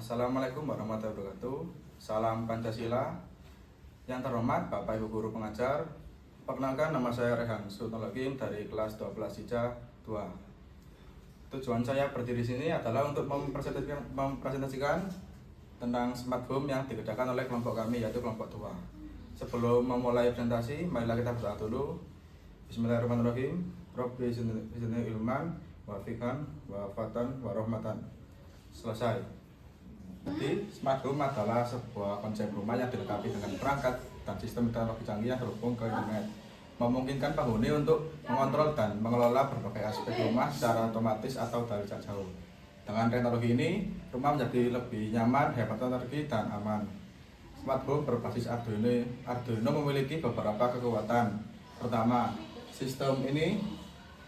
Assalamualaikum warahmatullahi wabarakatuh. Salam Pancasila. Yang terhormat Bapak Ibu Guru Pengajar, perkenalkan nama saya Rehan Sultanologim dari kelas 12 IJA 2. Tujuan saya berdiri di sini adalah untuk mempresentasikan tentang smart home yang dikerjakan oleh kelompok kami, yaitu kelompok 2. Sebelum memulai presentasi, marilah kita berdoa dulu. Bismillahirrahmanirrahim. Rabbi zidni ilman wa fiqhan wa fatan wa rahmatan. Selesai. Jadi, smart home adalah sebuah konsep rumah yang dilengkapi dengan perangkat dan sistem teknologi canggih yang terhubung ke internet, memungkinkan penghuni untuk mengontrol dan mengelola berbagai aspek rumah secara otomatis atau dari jarak jauh. Dengan teknologi ini, rumah menjadi lebih nyaman, hemat energi, dan aman. Smart home berbasis Arduino memiliki beberapa kekuatan. Pertama, sistem ini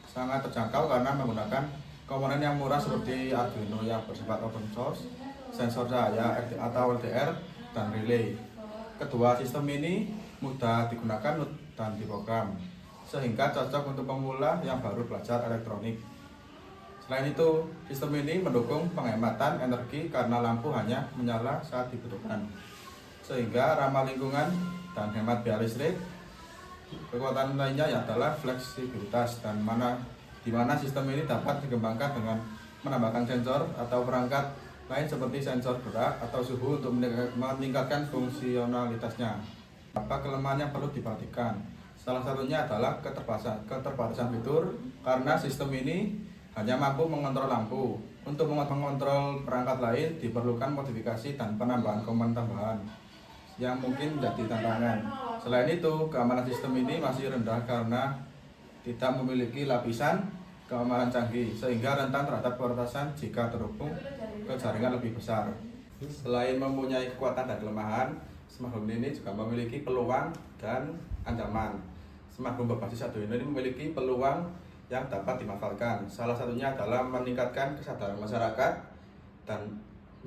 sangat terjangkau karena menggunakan komponen yang murah seperti Arduino yang bersifat open source, sensor cahaya atau LDR, dan relay. Kedua, sistem ini mudah digunakan dan diprogram, sehingga cocok untuk pemula yang baru belajar elektronik. Selain itu, sistem ini mendukung penghematan energi karena lampu hanya menyala saat dibutuhkan, sehingga ramah lingkungan dan hemat biaya listrik. Kekuatan lainnya adalah fleksibilitas di mana sistem ini dapat dikembangkan dengan menambahkan sensor atau perangkat lain seperti sensor gerak atau suhu untuk meningkatkan fungsionalitasnya. Apa kelemahan yang perlu diperhatikan? Salah satunya adalah keterbatasan fitur, karena sistem ini hanya mampu mengontrol lampu. Untuk mengontrol perangkat lain diperlukan modifikasi dan penambahan komponen tambahan yang mungkin menjadi tantangan. Selain itu, keamanan sistem ini masih rendah karena tidak memiliki lapisan keamanan canggih, sehingga rentan terhadap peretasan jika terhubung ke jaringan lebih besar. Selain mempunyai kekuatan dan kelemahan, smart home ini juga memiliki peluang dan ancaman. Smart home berbasis Arduino ini memiliki peluang yang dapat dimanfaatkan. Salah satunya adalah meningkatkan kesadaran masyarakat dan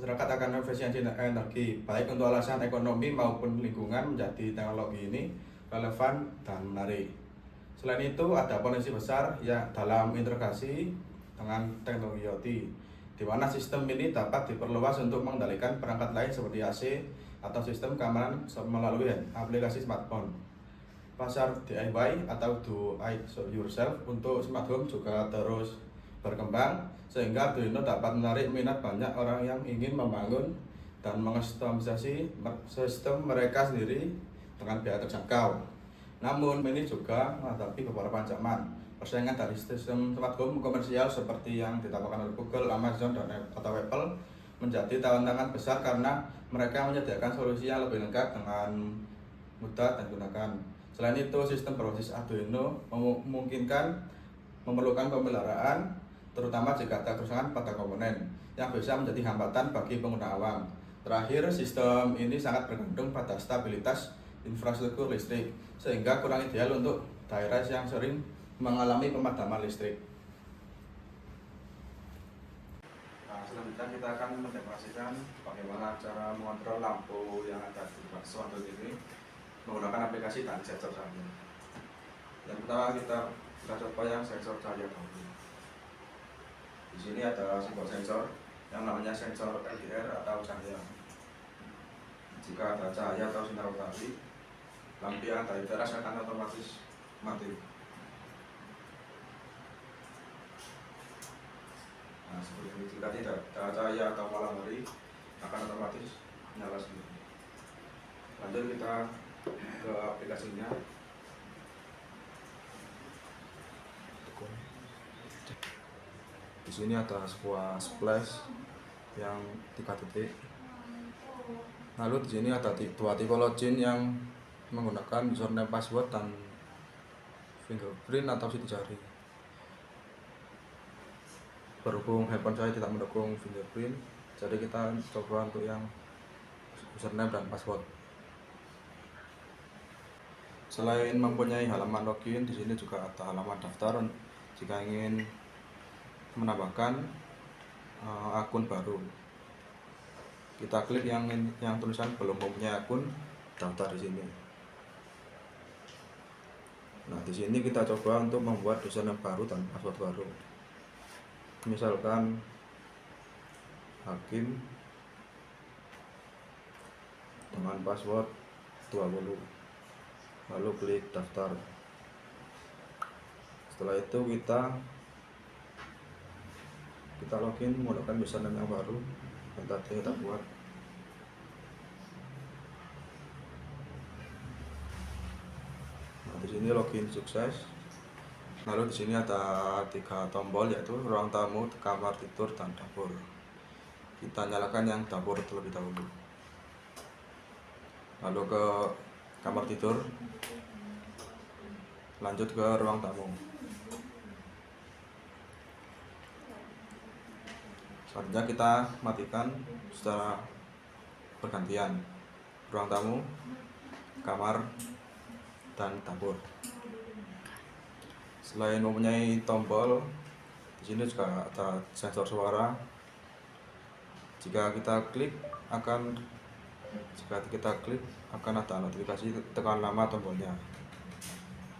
masyarakat akan efisiensi energi, baik untuk alasan ekonomi maupun lingkungan. Menjadi teknologi ini relevan dan menarik. Selain itu, ada potensi besar ya dalam integrasi dengan teknologi IoT, di mana sistem ini dapat diperluas untuk mengendalikan perangkat lain seperti AC atau sistem keamanan melalui aplikasi smartphone. Pasar DIY atau do it yourself untuk smart home juga terus berkembang, sehingga Arduino dapat menarik minat banyak orang yang ingin membangun dan mengustomisasi sistem mereka sendiri dengan biaya terjangkau. Namun, ini juga menghadapi beberapa ancaman. Persaingan dari sistem smart home komersial seperti yang ditawarkan oleh Google, Amazon, atau Apple menjadi tantangan besar karena mereka menyediakan solusi yang lebih lengkap dengan mudah dan digunakan. Selain itu, sistem berbasis Arduino memerlukan pemeliharaan, terutama jika ada kerusakan pada komponen yang bisa menjadi hambatan bagi pengguna awam. Terakhir, sistem ini sangat bergantung pada stabilitas infrastruktur listrik, sehingga kurang ideal untuk daerah yang sering mengalami pemadaman listrik. Nah, selanjutnya kita akan mendemonstrasikan bagaimana cara mengontrol lampu yang ada di smart home ini menggunakan aplikasi dan sensor cahaya. Yang pertama kita coba yang sensor cahaya dahulu. Di sini ada sebuah sensor yang namanya sensor LDR atau cahaya. Jika ada cahaya atau sinar matahari, lampu yang dari teras akan otomatis mati. Nah, seperti ini. Jika tidak ada cahaya atau malam hari, akan otomatis nyala sendiri. Lanjut kita ke aplikasinya. Di sini ada sebuah splash yang 3 titik. Lalu di sini ada 2 tipe login yang menggunakan username, password, dan fingerprint atau sidik jari. Berhubung handphone saya tidak mendukung fingerprint, jadi kita coba untuk yang username dan password. Selain mempunyai halaman login, di sini juga ada halaman daftar jika ingin menambahkan akun baru. Kita klik yang tulisan belum mempunyai akun, daftar di sini. Nah, di sini kita coba untuk membuat username baru dan password baru. Misalkan Hakim dengan password 20. Lalu klik daftar. Setelah itu kita login menggunakan username yang baru yang tadi kita buat. Nah, di sini login sukses. Lalu di sini ada 3 tombol, yaitu ruang tamu, kamar tidur, dan dapur. Kita nyalakan yang dapur terlebih dahulu. Lalu ke kamar tidur, lanjut ke ruang tamu. Selanjutnya kita matikan secara bergantian ruang tamu, kamar, dan dapur. Selain mempunyai tombol, di sini juga ada sensor suara. Jika kita klik akan ada notifikasi tekan lama tombolnya.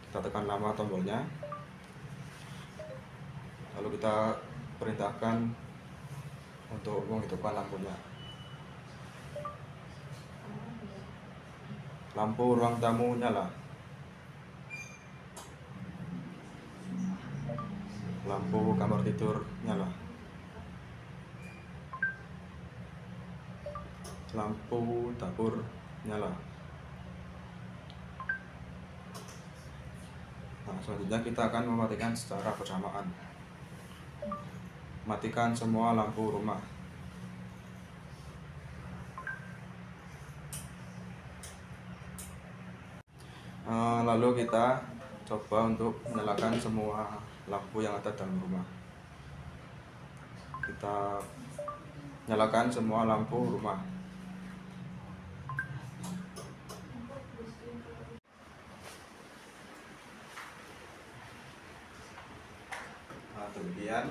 Kita tekan lama tombolnya, lalu kita perintahkan untuk menghidupkan lampunya. Lampu ruang tamu nyala. Lampu kamar tidur nyala. Lampu dapur nyala. Nah, selanjutnya kita akan mematikan secara bersamaan. Matikan semua lampu rumah. Lalu kita coba untuk menyalakan semua lampu yang ada dalam rumah. Kita nyalakan semua lampu rumah. Nah, demikian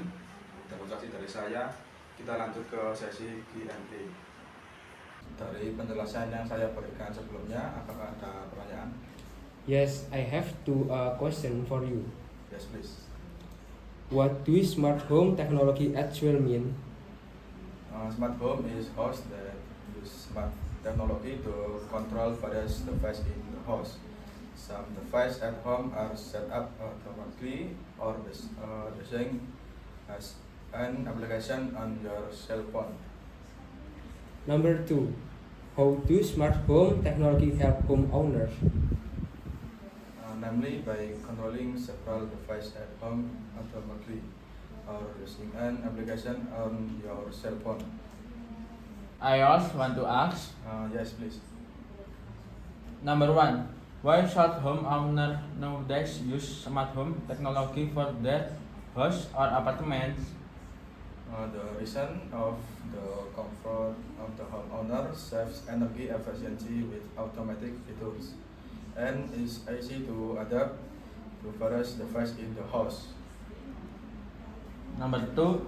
demonstrasi dari saya. Kita lanjut ke sesi Q&A. Dari penjelasan yang saya berikan sebelumnya, apakah ada pertanyaan? Yes, I have two question for you. Yes, please. What do smart home technology actually mean? Smart home is house that use smart technology to control various devices in the house. Some devices at home are set up automatically or using as an application on your cell phone. Number two, how do smart home technology help homeowners? Namely by controlling several devices at home automatically or using an application on your cell phone. I also want to ask, Yes, please. number one, why should homeowners nowadays use smart home technology for their house or apartments? The reason of the comfort of the homeowner saves energy efficiency with automatic features and is easy to adapt to various devices in the house. Number two,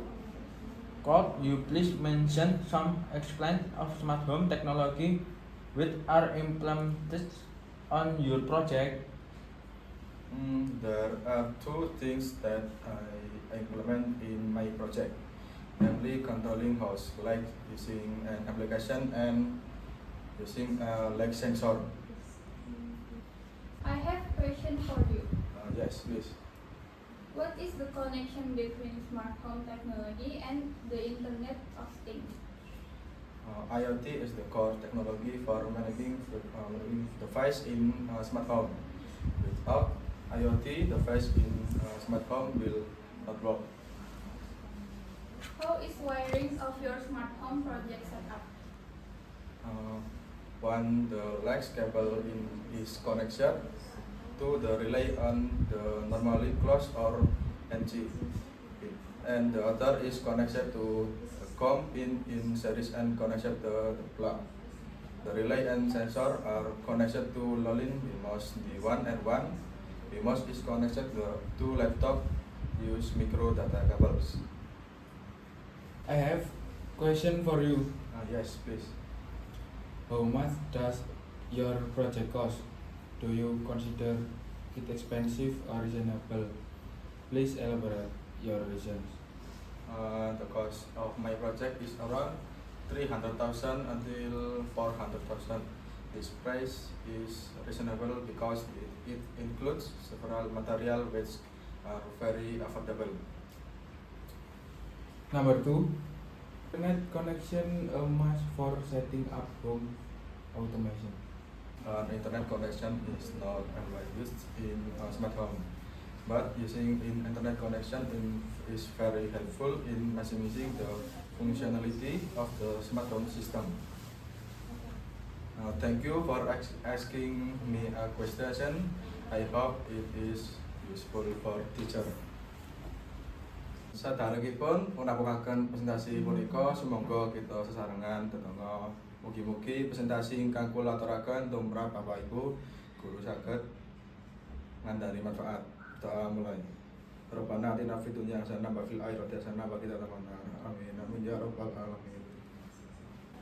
could you please mention some examples of smart home technology which are implemented on your project? There are two things that I implement in my project, namely controlling house, like using an application and using a leg sensor. I have a question for you. Yes, please. What is the connection between smart home technology and the Internet of Things? IoT is the core technology for managing device in smart home. Without IoT, device in smart home will not work. How is wiring of your smart home project set up? One, the legs cable is connected to the relay on the normally closed or NG, and the other is connected to the COM in series and connected to the plug. The relay and sensor are connected to Lolin BMOS D1 and 1. BMOS is connected to laptop use micro data cables. I have question for you. Yes, please. How much does your project cost? Do you consider it expensive or reasonable? Please elaborate your reasons. The cost of my project is around 300,000 until 400,000, This price is reasonable because it includes several material which are very affordable. Number 2, internet connection a must for setting up home automation. An internet connection is not always used in a smart home, but using internet connection is very helpful in maximizing the functionality of the smart home system. Thank you for asking me a question. I hope it is useful for teacher. Saderengipun munabukaken presentasi punika sumangga kita sesarengan tetangga. Mugi-mugi presentasi ingkang kula aturaken tumrap Bapak Ibu guru saged ngandhani manfaat. Doa mulai. Rabbana atina fid dunya hasanah wa fil akhirati hasanah wa qina adzabannar. Amin. Amin ya rabbal alamin.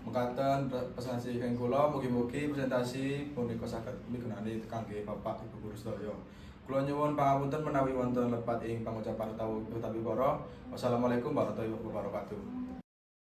Mekaten presentasi ingkang kula mugi-mugi presentasi punika saged migunani kangge Bapak Ibu guru sedaya. Kula nyuwun pangapunten menawi wonten lepat ing pangucapan utawi para. Wassalamualaikum warahmatullahi wabarakatuh.